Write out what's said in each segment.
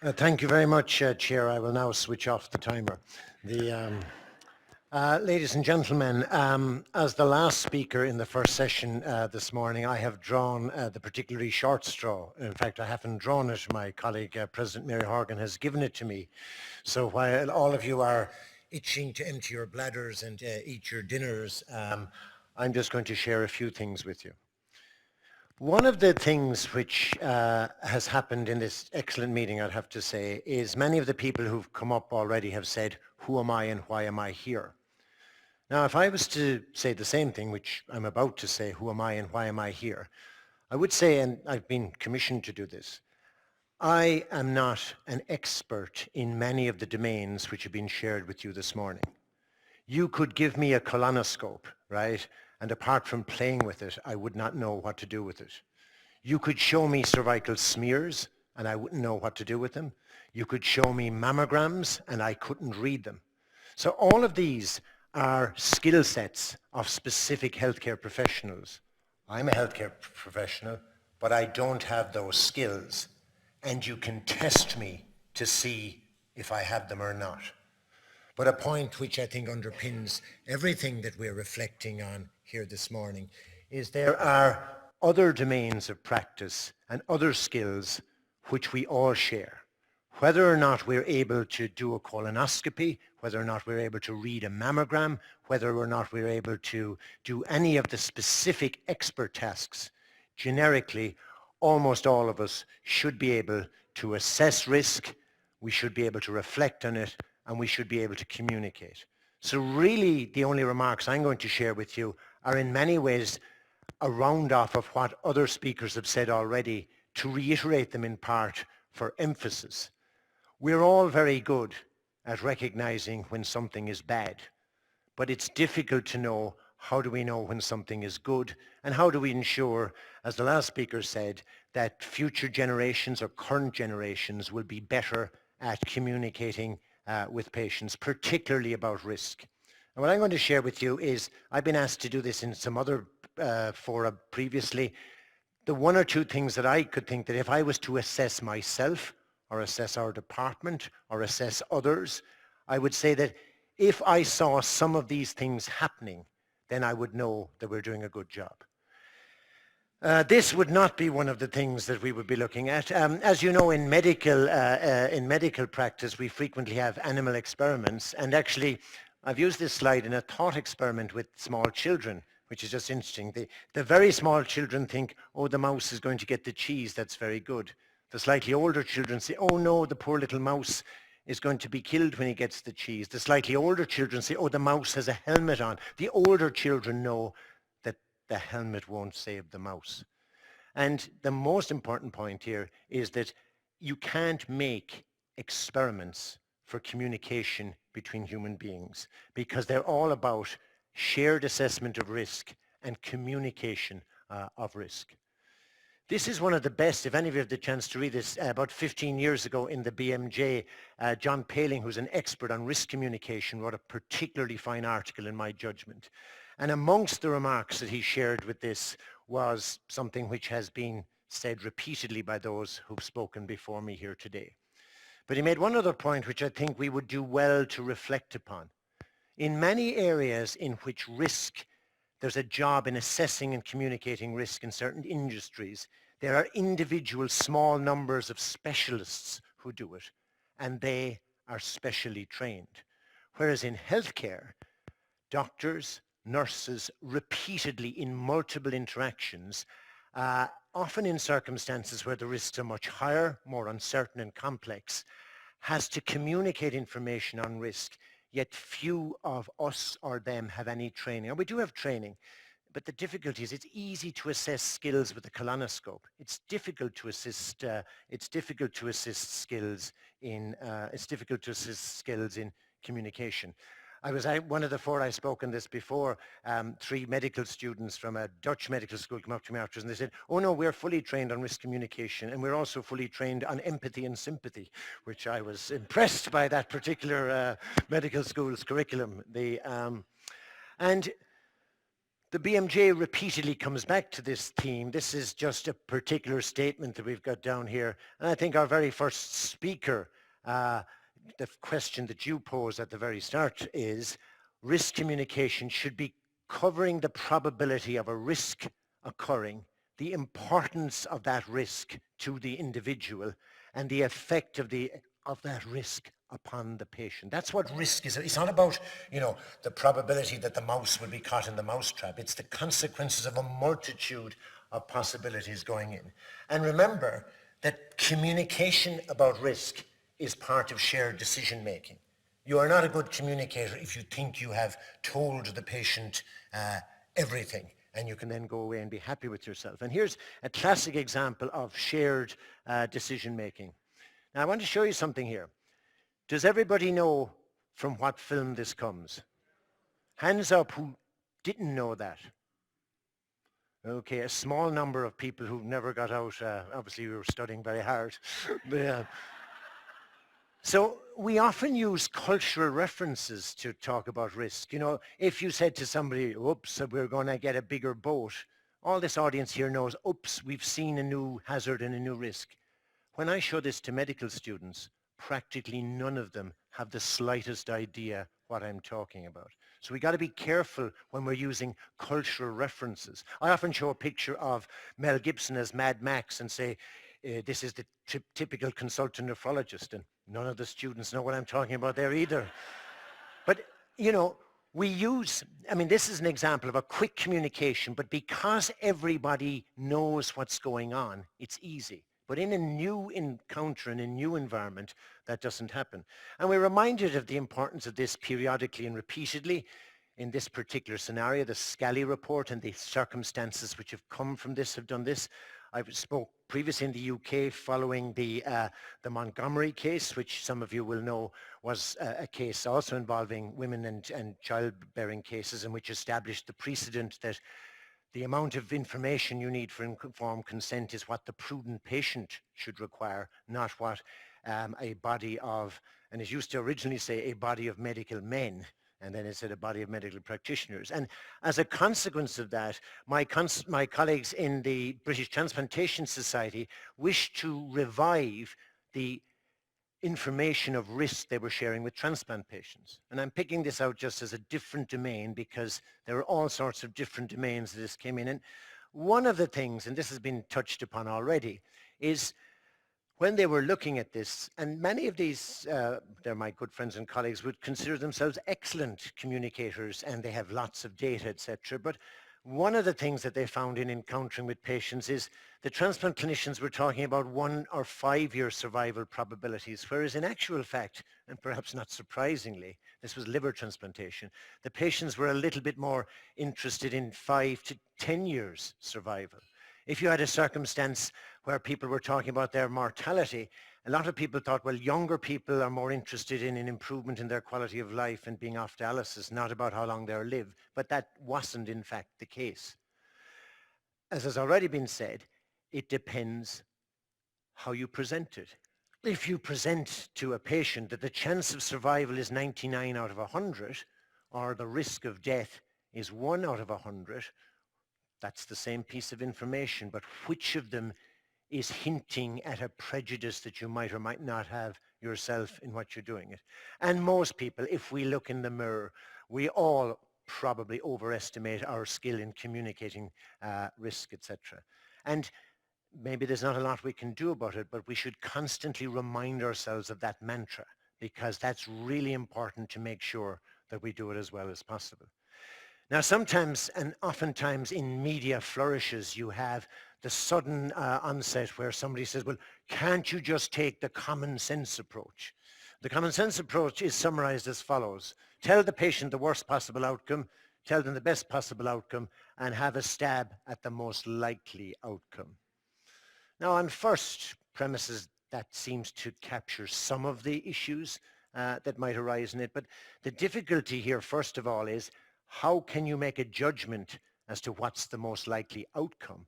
Thank you very much, Chair. I will now switch off the timer. Ladies and gentlemen, as the last speaker in the first session this morning, I have drawn the particularly short straw. In fact, I haven't drawn it. My colleague, President Mary Horgan, has given it to me. So while all of you are itching to empty your bladders and eat your dinners, I'm just going to share a few things with you. One of the things which has happened in this excellent meeting, I'd have to say, is many of the people who've come up already have said, who am I and why am I here? Now, if I was to say the same thing, which I'm about to say, who am I and why am I here? I would say, and I've been commissioned to do this, I am not an expert in many of the domains which have been shared with you this morning. You could give me a colonoscope, right? And apart from playing with it, I would not know what to do with it. You could show me cervical smears and I wouldn't know what to do with them. You could show me mammograms and I couldn't read them. So all of these are skill sets of specific healthcare professionals. I'm a healthcare professional, but I don't have those skills. And you can test me to see if I have them or not. But a point which I think underpins everything that we're reflecting on here this morning is there are other domains of practice and other skills which we all share. Whether or not we're able to do a colonoscopy, whether or not we're able to read a mammogram, whether or not we're able to do any of the specific expert tasks, generically, almost all of us should be able to assess risk, we should be able to reflect on it, and we should be able to communicate. So really, the only remarks I'm going to share with you are in many ways a round off of what other speakers have said already, to reiterate them in part for emphasis. We're all very good at recognizing when something is bad, but it's difficult to know how do we know when something is good, and how do we ensure, as the last speaker said, that future generations or current generations will be better at communicating with patients, particularly about risk. And what I'm going to share with you is, I've been asked to do this in some other fora previously, the one or two things that I could think that if I was to assess myself or assess our department or assess others, I would say that if I saw some of these things happening, then I would know that we're doing a good job. This would not be one of the things that we would be looking at. As you know, in medical practice, we frequently have animal experiments. And actually, I've used this slide in a thought experiment with small children, which is just interesting. The very small children think, oh, the mouse is going to get the cheese. That's very good. The slightly older children say, oh, no, the poor little mouse is going to be killed when he gets the cheese. The slightly older children say, oh, the mouse has a helmet on. The older children know that the helmet won't save the mouse. And the most important point here is that you can't make experiments for communication between human beings, because they're all about shared assessment of risk and communication of risk. This is one of the best, if any of you have the chance to read this, about 15 years ago in the BMJ, John Paling, who's an expert on risk communication, wrote a particularly fine article in my judgment. And amongst the remarks that he shared with this was something which has been said repeatedly by those who've spoken before me here today. But he made one other point which I think we would do well to reflect upon. In many areas in which risk, there's a job in assessing and communicating risk in certain industries, there are individual small numbers of specialists who do it, and they are specially trained. Whereas in healthcare, doctors, nurses, repeatedly in multiple interactions, often in circumstances where the risks are much higher, more uncertain and complex, has to communicate information on risk, yet few of us or them have any training. And we do have training, but the difficulty is it's easy to assess skills with a colonoscope. It's difficult to assist. It's difficult to assist skills in. It's difficult to assist skills in communication. One of the four I spoke on this before, 3 medical students from a Dutch medical school came up to me afterwards and they said, oh no, we're fully trained on risk communication and we're also fully trained on empathy and sympathy, which I was impressed by that particular medical school's curriculum. And The BMJ repeatedly comes back to this theme. This is just a particular statement that we've got down here. And I think our very first speaker, the question that you posed at the very start is, risk communication should be covering the probability of a risk occurring, the importance of that risk to the individual, and the effect of that risk upon the patient. That's what risk is. It's not about, the probability that the mouse will be caught in the mousetrap. It's the consequences of a multitude of possibilities going in. And remember that communication about risk is part of shared decision making. You are not a good communicator if you think you have told the patient everything, and you can then go away and be happy with yourself. And here's a classic example of shared decision making. Now I want to show you something here. Does everybody know from what film this comes? Hands up who didn't know that. Okay, a small number of people who never got out. Obviously, we were studying very hard. So we often use cultural references to talk about risk. If you said to somebody, oops, we're going to get a bigger boat, all this audience here knows, oops, we've seen a new hazard and a new risk. When I show this to medical students, practically none of them have the slightest idea what I'm talking about. So we got to be careful when we're using cultural references. I often show a picture of Mel Gibson as Mad Max and say, this is the typical consultant nephrologist, and none of the students know what I'm talking about there either. But, this is an example of a quick communication, but because everybody knows what's going on, it's easy. But in a new encounter, in a new environment, that doesn't happen. And we're reminded of the importance of this periodically and repeatedly. In this particular scenario, the Scally report and the circumstances which have come from this have done this. I spoke previously in the UK following the Montgomery case, which some of you will know was a case also involving women and childbearing cases, and which established the precedent that the amount of information you need for informed consent is what the prudent patient should require, not what a body of, and it used to originally say a body of medical men, and then it said a body of medical practitioners. And as a consequence of that, my colleagues in the British Transplantation Society wished to revive the information of risk they were sharing with transplant patients. And I'm picking this out just as a different domain because there are all sorts of different domains that this came in. And one of the things, and this has been touched upon already, is when they were looking at this, and many of these, they're my good friends and colleagues, would consider themselves excellent communicators and they have lots of data, etc. But one of the things that they found in encountering with patients is the transplant clinicians were talking about 1 or 5 year survival probabilities, whereas in actual fact, and perhaps not surprisingly, this was liver transplantation, the patients were a little bit more interested in 5 to 10 years survival. If you had a circumstance where people were talking about their mortality, a lot of people thought, well, younger people are more interested in an improvement in their quality of life and being off dialysis, not about how long they'll live. But that wasn't, in fact, the case. As has already been said, it depends how you present it. If you present to a patient that the chance of survival is 99 out of 100, or the risk of death is 1 out of 100, that's the same piece of information, but which of them is hinting at a prejudice that you might or might not have yourself in what you're doing it. And most people, if we look in the mirror, we all probably overestimate our skill in communicating risk, etc. And maybe there's not a lot we can do about it, but we should constantly remind ourselves of that mantra, because that's really important to make sure that we do it as well as possible. Now, sometimes and oftentimes in media flourishes, you have the sudden onset where somebody says, well, can't you just take the common sense approach? The common sense approach is summarized as follows. Tell the patient the worst possible outcome, tell them the best possible outcome, and have a stab at the most likely outcome. Now, on first premises, that seems to capture some of the issues that might arise in it. But the difficulty here, first of all, is how can you make a judgment as to what's the most likely outcome?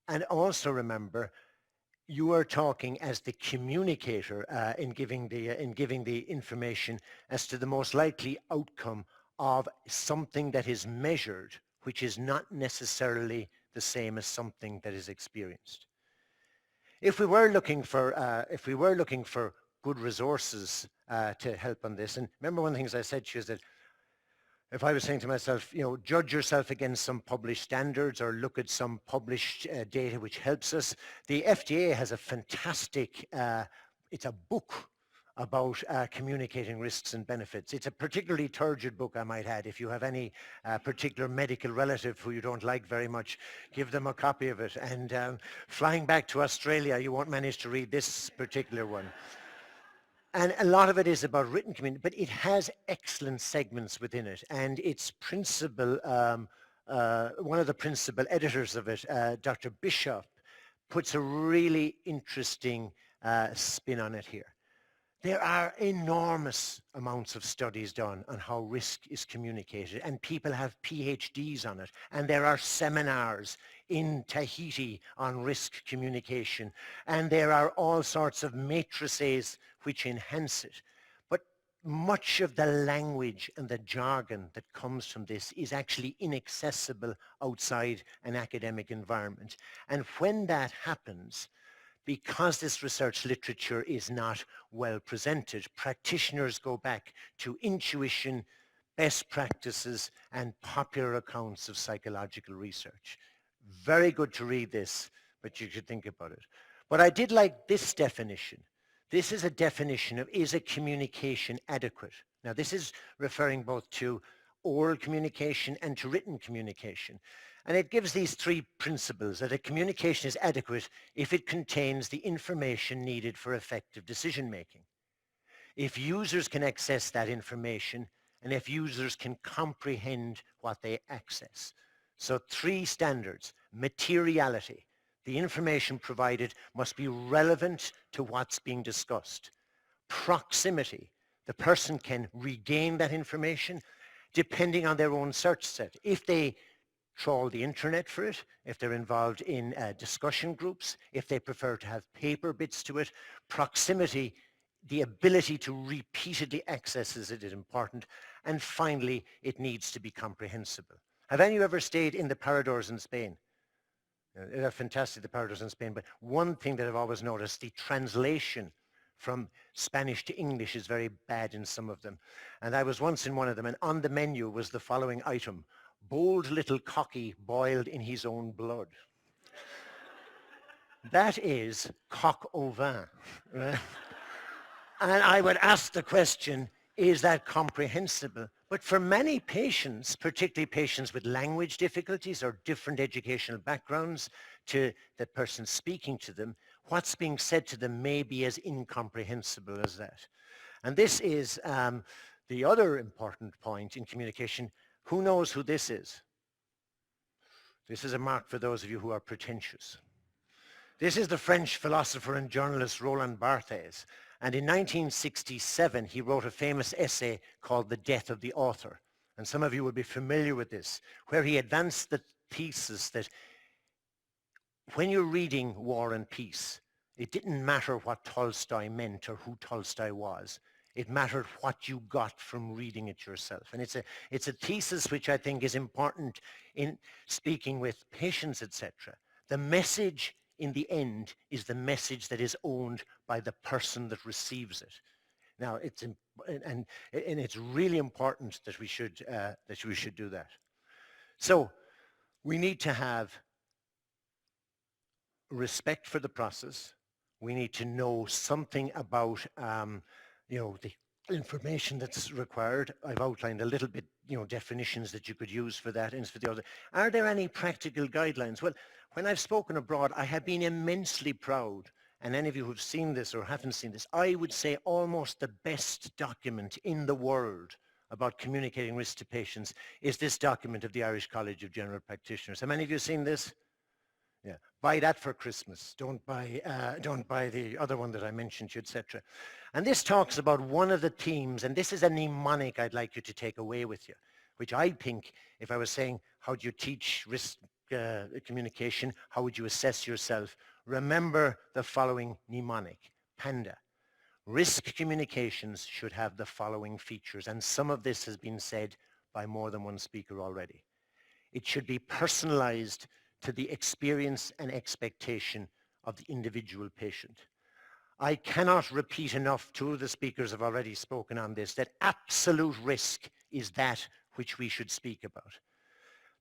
And also remember, you are talking as the communicator in giving the information as to the most likely outcome of something that is measured, which is not necessarily the same as something that is experienced. If we were looking for good resources to help on this, and remember one of the things I said to you is that if I was saying to myself, judge yourself against some published standards or look at some published data which helps us, the FDA has a fantastic, it's a book about communicating risks and benefits. It's a particularly turgid book, I might add. If you have any particular medical relative who you don't like very much, give them a copy of it. And flying back to Australia, you won't manage to read this particular one. And a lot of it is about written community, but it has excellent segments within it. And its principal, one of the principal editors of it, Dr. Bishop, puts a really interesting spin on it here. There are enormous amounts of studies done on how risk is communicated, and people have PhDs on it. And there are seminars in Tahiti on risk communication. And there are all sorts of matrices which enhance it. But much of the language and the jargon that comes from this is actually inaccessible outside an academic environment. And when that happens, because this research literature is not well presented, practitioners go back to intuition, best practices, and popular accounts of psychological research. Very good to read this, but you should think about it. But I did like this definition. This is a definition of, is a communication adequate? Now this is referring both to oral communication and to written communication. And it gives these three principles: that a communication is adequate if it contains the information needed for effective decision making, if users can access that information, and if users can comprehend what they access. So three standards: materiality. The information provided must be relevant to what's being discussed. Proximity. The person can regain that information depending on their own search set. If they trawl the internet for it, if they're involved in discussion groups, if they prefer to have paper bits to it. Proximity, the ability to repeatedly access it is important. And finally, it needs to be comprehensible. Have any of you ever stayed in the Paradors in Spain? They're fantastic, the Paradors in Spain, but one thing that I've always noticed, the translation from Spanish to English is very bad in some of them. And I was once in one of them, and on the menu was the following item: bold little cocky boiled in his own blood. That is coq au vin. Right? And I would ask the question, is that comprehensible? But for many patients, particularly patients with language difficulties or different educational backgrounds to the person speaking to them, what's being said to them may be as incomprehensible as that. And this is the other important point in communication. Who knows who this is? This is a mark for those of you who are pretentious. This is the French philosopher and journalist Roland Barthes. And in 1967, he wrote a famous essay called The Death of the Author. And some of you will be familiar with this, where he advanced the thesis that when you're reading War and Peace, it didn't matter what Tolstoy meant or who Tolstoy was. It mattered what you got from reading it yourself. And it's a thesis which I think is important in speaking with patients, etc. The message in the end is the message that is owned by the person that receives it. Now, it's really important that we should do that. So we need to have respect for the process. We need to know something about the information that's required. I've outlined a little bit, definitions that you could use for that and for the other. Are there any practical guidelines? Well, when I've spoken abroad, I have been immensely proud, and any of you who've seen this or haven't seen this, I would say almost the best document in the world about communicating risk to patients is this document of the Irish College of General Practitioners. Have many of you seen this? Yeah, buy that for Christmas. Don't buy the other one that I mentioned to you, etc. And this talks about one of the themes, and this is a mnemonic I'd like you to take away with you, which I think, if I was saying, how do you teach risk communication, how would you assess yourself? Remember the following mnemonic, PANDA. Risk communications should have the following features, and some of this has been said by more than one speaker already. It should be personalized to the experience and expectation of the individual patient. I cannot repeat enough, two of the speakers have already spoken on this, that absolute risk is that which we should speak about.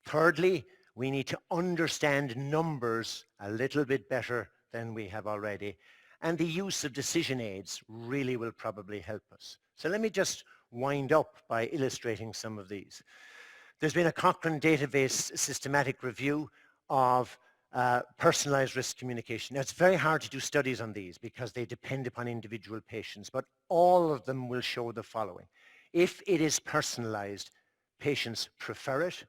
Thirdly, we need to understand numbers a little bit better than we have already. And the use of decision aids really will probably help us. So let me just wind up by illustrating some of these. There's been a Cochrane database systematic review of personalized risk communication. Now, it's very hard to do studies on these because they depend upon individual patients, but all of them will show the following. If it is personalized, patients prefer it.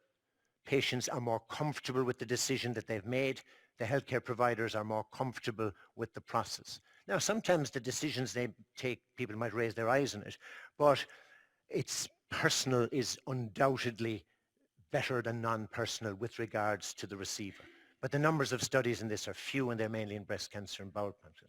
Patients are more comfortable with the decision that they've made. The healthcare providers are more comfortable with the process. Now, sometimes the decisions they take, people might raise their eyes on it, but it's personal is undoubtedly better than non-personal with regards to the receiver. But the numbers of studies in this are few, and they're mainly in breast cancer and bowel cancer.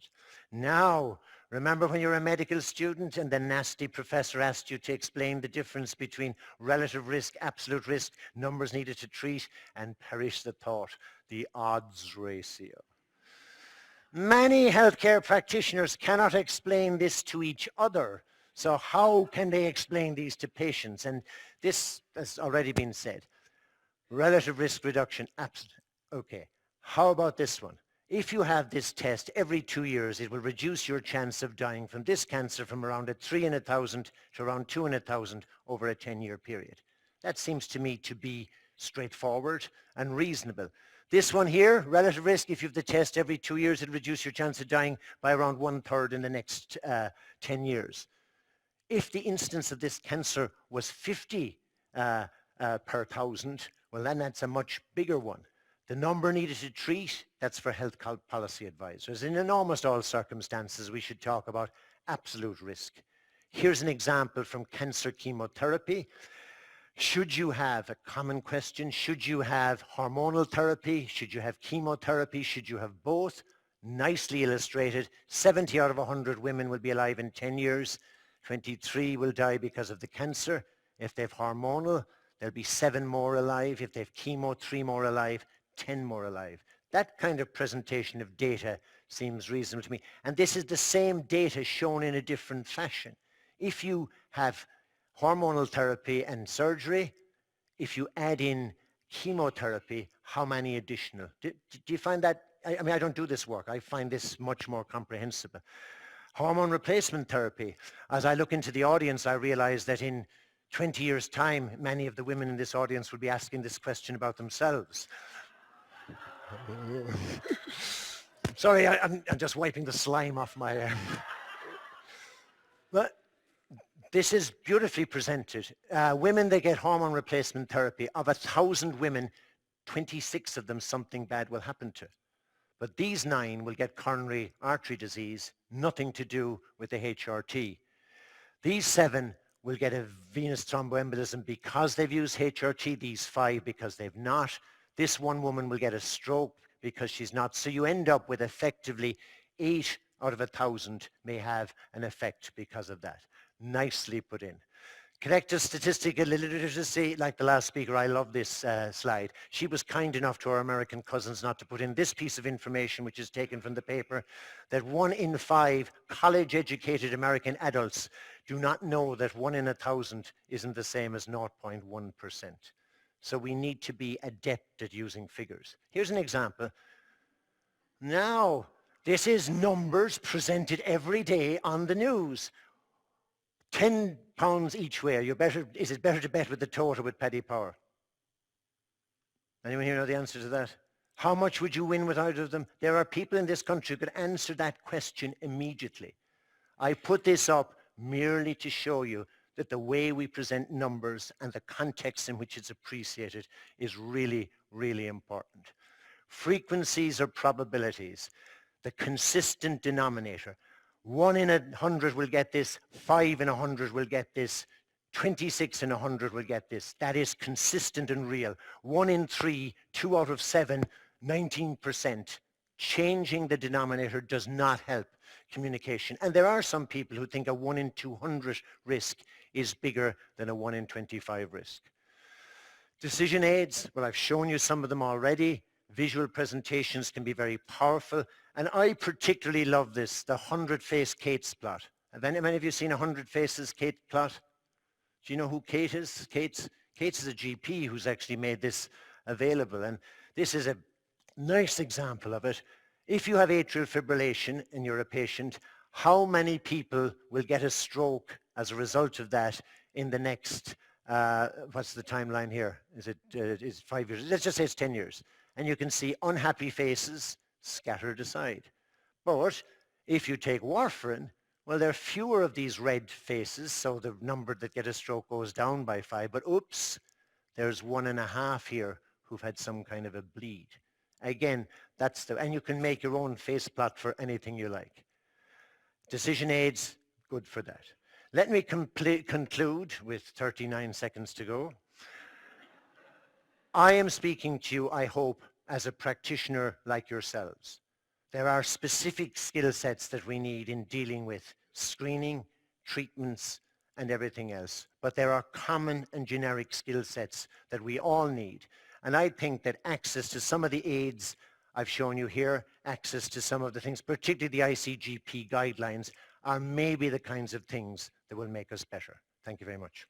Now, remember when you were a medical student and the nasty professor asked you to explain the difference between relative risk, absolute risk, numbers needed to treat, and perish the thought, the odds ratio. Many healthcare practitioners cannot explain this to each other. So how can they explain these to patients? And this has already been said. Relative risk reduction, absolute. Okay, how about this one? If you have this test every 2 years, it will reduce your chance of dying from this cancer from around 3 in 1,000 to around 2 in 1,000 over a 10-year period. That seems to me to be straightforward and reasonable. This one here, relative risk, if you have the test every 2 years, it'll reduce your chance of dying by around 1/3 in the next 10 years. If the incidence of this cancer was 50 per 1,000, well, then that's a much bigger one. The number needed to treat, that's for health policy advisors. In almost all circumstances, we should talk about absolute risk. Here's an example from cancer chemotherapy. Should you have, a common question, should you have hormonal therapy? Should you have chemotherapy? Should you have both? Nicely illustrated. 70 out of 100 women will be alive in 10 years. 23 will die because of the cancer. If they have hormonal, there'll be 7 more alive. If they have chemo, 3 more alive, 10 more alive. That kind of presentation of data seems reasonable to me. And this is the same data shown in a different fashion. If you have hormonal therapy and surgery, if you add in chemotherapy, how many additional? Do you find that? I mean, I don't do this work. I find this much more comprehensible. Hormone replacement therapy. As I look into the audience, I realize that in 20 years' time, many of the women in this audience will be asking this question about themselves. Sorry, I'm just wiping the slime off my... But this is beautifully presented. Women that get hormone replacement therapy, of 1,000 women, 26 of them something bad will happen to. But these 9 will get coronary artery disease, nothing to do with the HRT. These 7 will get a venous thromboembolism because they've used HRT, these 5 because they've not. This one woman will get a stroke because she's not. So you end up with effectively 8 out of 1,000 may have an effect because of that. Nicely put in. Collective statistical literacy, like the last speaker, I love this slide. She was kind enough to our American cousins not to put in this piece of information, which is taken from the paper, that 1 in 5 college-educated American adults do not know that 1 in 1,000 isn't the same as 0.1%. So we need to be adept at using figures. Here's an example. Now, this is numbers presented every day on the news. £10 each way. Is it better to bet with the Tote or with Paddy Power? Anyone here know the answer to that? How much would you win with either of them? There are people in this country who could answer that question immediately. I put this up merely to show you that the way we present numbers and the context in which it's appreciated is really, really important. Frequencies or probabilities, the consistent denominator. 1 in 100 will get this, 5 in 100 will get this, 26 in 100 will get this. That is consistent and real. 1 in 3, 2 out of 7, 19%. Changing the denominator does not help communication. And there are some people who think a 1 in 200 risk is bigger than a 1 in 25 risk. Decision aids, well, I've shown you some of them already. Visual presentations can be very powerful. And I particularly love this, the 100-face Cate's plot. Have many of you seen a 100 faces Cate plot? Do you know who Cate is? Cate's is a GP who's actually made this available. And this is a nice example of it. If you have atrial fibrillation and you're a patient, how many people will get a stroke as a result of that in the next, what's the timeline here? Is it 5 years? Let's just say it's 10 years. And you can see unhappy faces scattered aside. But if you take warfarin, well, there are fewer of these red faces, so the number that get a stroke goes down by 5. But oops, there's 1.5 here who've had some kind of a bleed. Again, and you can make your own face plot for anything you like. Decision aids, good for that. Let me conclude with 39 seconds to go. I am speaking to you, I hope, as a practitioner like yourselves. There are specific skill sets that we need in dealing with screening, treatments, and everything else. But there are common and generic skill sets that we all need. And I think that access to some of the aids I've shown you here, access to some of the things, particularly the ICGP guidelines, are maybe the kinds of things that will make us better. Thank you very much.